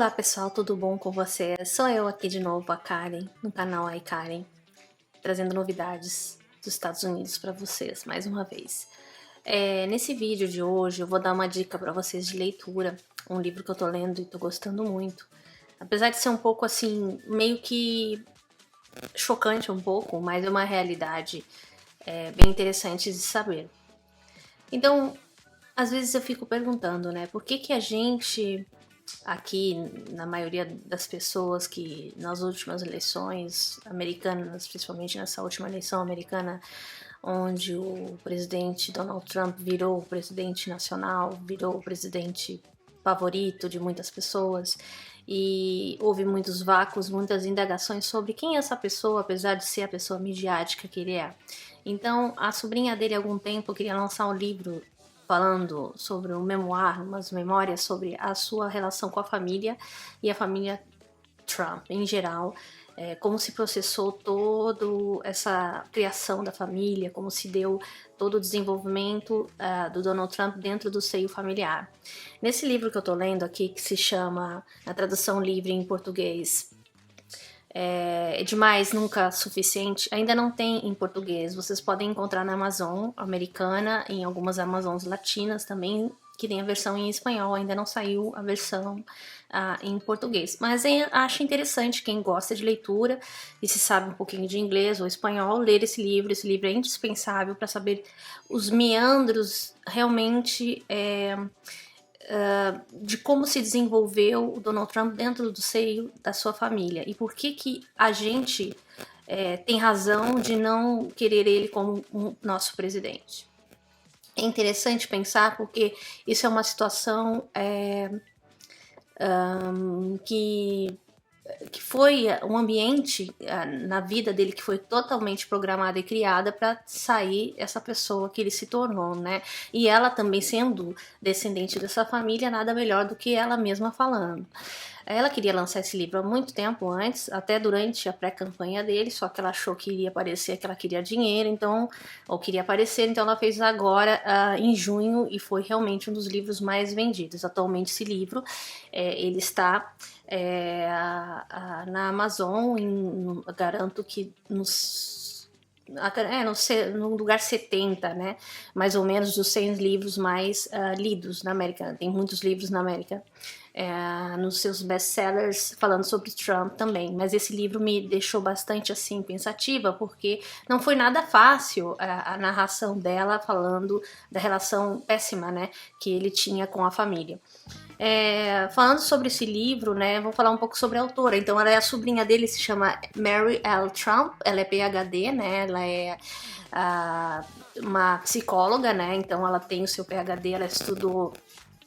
Olá pessoal, tudo bom com vocês? Sou eu aqui de novo, a Karen, no canal iKaren, trazendo novidades dos Estados Unidos para vocês, mais uma vez. Nesse vídeo de hoje eu vou dar uma dica para vocês de leitura, um livro que eu tô lendo e tô gostando muito. Apesar de ser um pouco assim, meio que chocante um pouco, mas é uma realidade bem interessante de saber. Então, às vezes eu fico perguntando, né, por que que a gente... Aqui, na maioria das pessoas que nas últimas eleições americanas, principalmente nessa última eleição americana, onde o presidente Donald Trump virou o presidente nacional, virou o presidente favorito de muitas pessoas, e houve muitos vácuos, muitas indagações sobre quem é essa pessoa, apesar de ser a pessoa midiática que ele é. Então, a sobrinha dele, há algum tempo, queria lançar um livro falando sobre um memoir, umas memórias sobre a sua relação com a família e a família Trump em geral, como se processou toda essa criação da família, como se deu todo o desenvolvimento do Donald Trump dentro do seio familiar. Nesse livro que eu tô lendo aqui, que se chama, na tradução livre em português, é demais, nunca suficiente, ainda não tem em português. Vocês podem encontrar na Amazon americana, em algumas Amazons latinas também, que tem a versão em espanhol, ainda não saiu a versão em português. Mas acho interessante quem gosta de leitura e se sabe um pouquinho de inglês ou espanhol, ler esse livro. Esse livro é indispensável para saber os meandros realmente... de como se desenvolveu o Donald Trump dentro do seio da sua família e por que que a gente tem razão de não querer ele como nosso presidente. É interessante pensar porque isso é uma situação que foi um ambiente na vida dele que foi totalmente programada e criada para sair essa pessoa que ele se tornou, né? E ela também sendo descendente dessa família, nada melhor do que ela mesma falando. Ela queria lançar esse livro há muito tempo antes, até durante a pré-campanha dele, só que ela achou que iria aparecer, que ela queria dinheiro, então, ou queria aparecer, então ela fez agora em junho e foi realmente um dos livros mais vendidos. Atualmente esse livro, ele está na Amazon, garanto que no lugar 70, né, mais ou menos dos 100 livros mais lidos na América. Tem muitos livros na América nos seus best-sellers falando sobre Trump também, mas esse livro me deixou bastante assim pensativa, porque não foi nada fácil a narração dela falando da relação péssima, né, que ele tinha com a família. Falando sobre esse livro, né, vou falar um pouco sobre a autora. Então ela é a sobrinha dele, se chama Mary L. Trump, ela é PhD, né, ela é uma psicóloga, né, então ela tem o seu PhD, ela estudou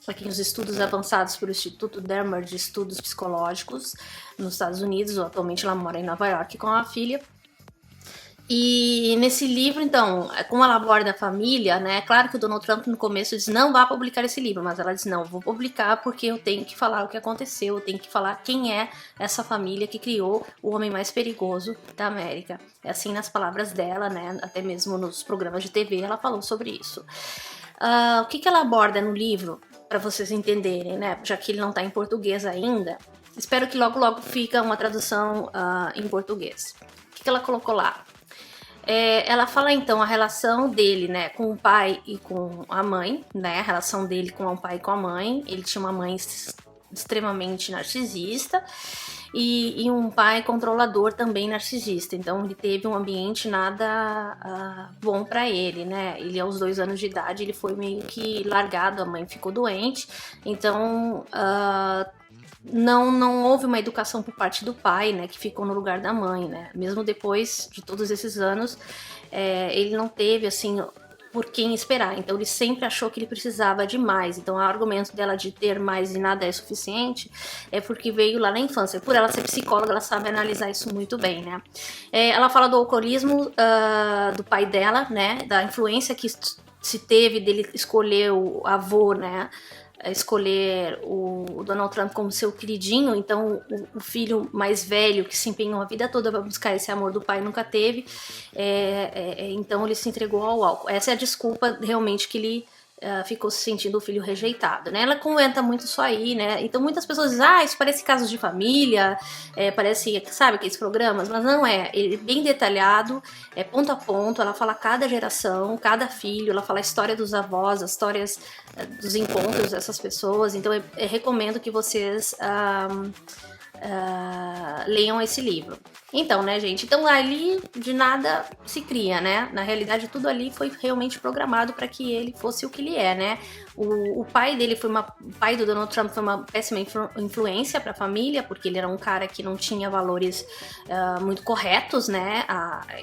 aqui os estudos avançados pelo Instituto Dermer de Estudos Psicológicos nos Estados Unidos. Atualmente ela mora em Nova York com a filha. E nesse livro, então, como ela aborda a família, né, é claro que o Donald Trump no começo diz, não vá publicar esse livro, mas ela diz, não, vou publicar porque eu tenho que falar o que aconteceu, eu tenho que falar quem é essa família que criou o homem mais perigoso da América. É assim nas palavras dela, né, até mesmo nos programas de TV ela falou sobre isso. O que ela aborda no livro, para vocês entenderem, né, já que ele não está em português ainda, espero que logo logo fica uma tradução em português. O que ela colocou lá? Ela fala então a relação dele, né, com o pai e com a mãe, né, a relação dele com o pai e com a mãe. Ele tinha uma mãe extremamente narcisista e um pai controlador também narcisista. Então ele teve um ambiente nada bom para ele, né? Ele aos 2 anos de idade ele foi meio que largado, a mãe ficou doente, então não houve uma educação por parte do pai, né, que ficou no lugar da mãe, né, mesmo depois de todos esses anos, ele não teve, assim, por quem esperar, então ele sempre achou que ele precisava de mais. Então o argumento dela de ter mais e nada é suficiente é porque veio lá na infância. Por ela ser psicóloga, ela sabe analisar isso muito bem, né. Ela fala do alcoolismo do pai dela, né, da influência que se teve dele escolher o avô, né, escolher o Donald Trump como seu queridinho. Então o filho mais velho que se empenhou a vida toda para buscar esse amor do pai nunca teve, então ele se entregou ao álcool. Essa é a desculpa realmente que ele ficou se sentindo o filho rejeitado, né? Ela comenta muito isso aí, né? Então muitas pessoas dizem, isso parece casos de família, parece, sabe, aqueles programas, mas não é. Ele é bem detalhado, ponto a ponto, ela fala cada geração, cada filho, ela fala a história dos avós, as histórias dos encontros dessas pessoas, então eu recomendo que vocês leiam esse livro. Então, né, gente? Então, ali de nada se cria, né? Na realidade, tudo ali foi realmente programado para que ele fosse o que ele é, né? O pai dele o pai do Donald Trump foi uma péssima influência para a família, porque ele era um cara que não tinha valores muito corretos, né?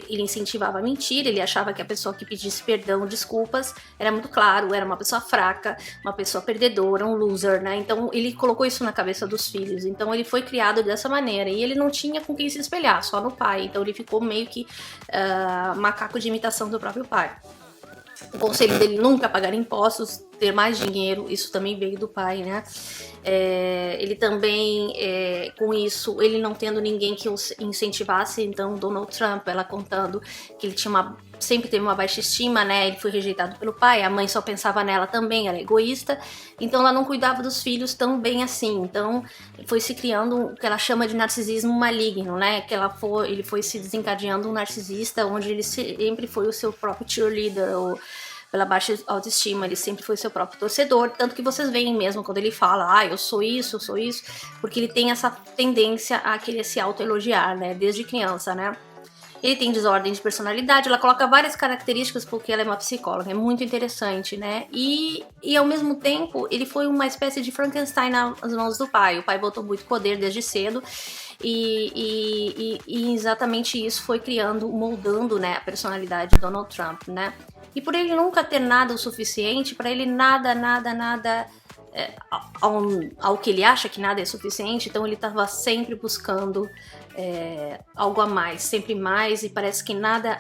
Ele incentivava a mentira, ele achava que a pessoa que pedisse perdão, desculpas, era muito claro, era uma pessoa fraca, uma pessoa perdedora, um loser, né? Então, ele colocou isso na cabeça dos filhos. Então, ele foi criado dessa maneira e ele não tinha com quem se espelhar, só no pai. Então, ele ficou meio que macaco de imitação do próprio pai. O conselho dele nunca pagar impostos, ter mais dinheiro, isso também veio do pai, né? Ele também, com isso, ele não tendo ninguém que o incentivasse, então Donald Trump, ela contando que ele sempre teve uma baixa estima, né? Ele foi rejeitado pelo pai, a mãe só pensava nela também, era egoísta, então ela não cuidava dos filhos tão bem assim. Então foi se criando o que ela chama de narcisismo maligno, né? Que ele foi se desencadeando um narcisista, onde ele sempre foi o seu próprio cheerleader, ou pela baixa autoestima, ele sempre foi seu próprio torcedor, tanto que vocês veem mesmo quando ele fala, eu sou isso, porque ele tem essa tendência a querer se autoelogiar, né, desde criança, né. Ele tem desordem de personalidade, ela coloca várias características porque ela é uma psicóloga, é muito interessante, né? E ao mesmo tempo, ele foi uma espécie de Frankenstein nas mãos do pai. O pai botou muito poder desde cedo e exatamente isso foi moldando, né, a personalidade de Donald Trump, né? E por ele nunca ter nada o suficiente, para ele nada ao que ele acha que nada é suficiente, então ele estava sempre buscando algo a mais, sempre mais, e parece que nada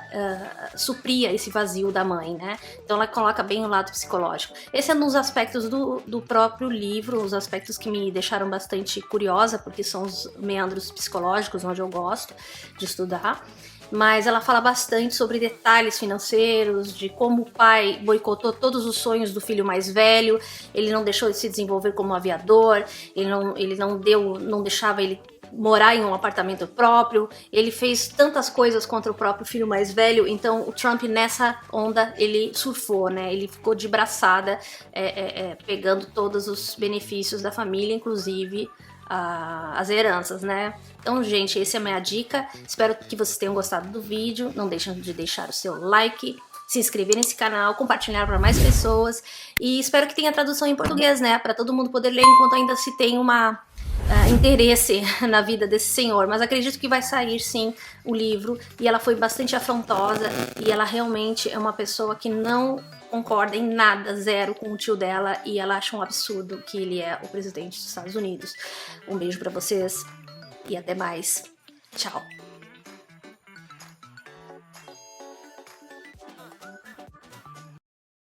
supria esse vazio da mãe, né? Então ela coloca bem o lado psicológico. Esse é um dos aspectos do próprio livro, os aspectos que me deixaram bastante curiosa, porque são os meandros psicológicos, onde eu gosto de estudar. Mas ela fala bastante sobre detalhes financeiros, de como o pai boicotou todos os sonhos do filho mais velho, ele não deixou de se desenvolver como aviador, ele não deixava ele morar em um apartamento próprio, ele fez tantas coisas contra o próprio filho mais velho. Então o Trump, nessa onda, ele surfou, né? Ele ficou de braçada, pegando todos os benefícios da família, inclusive as heranças, né? Então, gente, essa é a minha dica. Espero que vocês tenham gostado do vídeo. Não deixem de deixar o seu like, se inscrever nesse canal, compartilhar para mais pessoas. E espero que tenha tradução em português, né? Para todo mundo poder ler enquanto ainda se tem interesse na vida desse senhor. Mas acredito que vai sair, sim, o livro. E ela foi bastante afrontosa. E ela realmente é uma pessoa que não concorda em nada, zero, com o tio dela, e ela acha um absurdo que ele é o presidente dos Estados Unidos. Um beijo pra vocês e até mais. Tchau.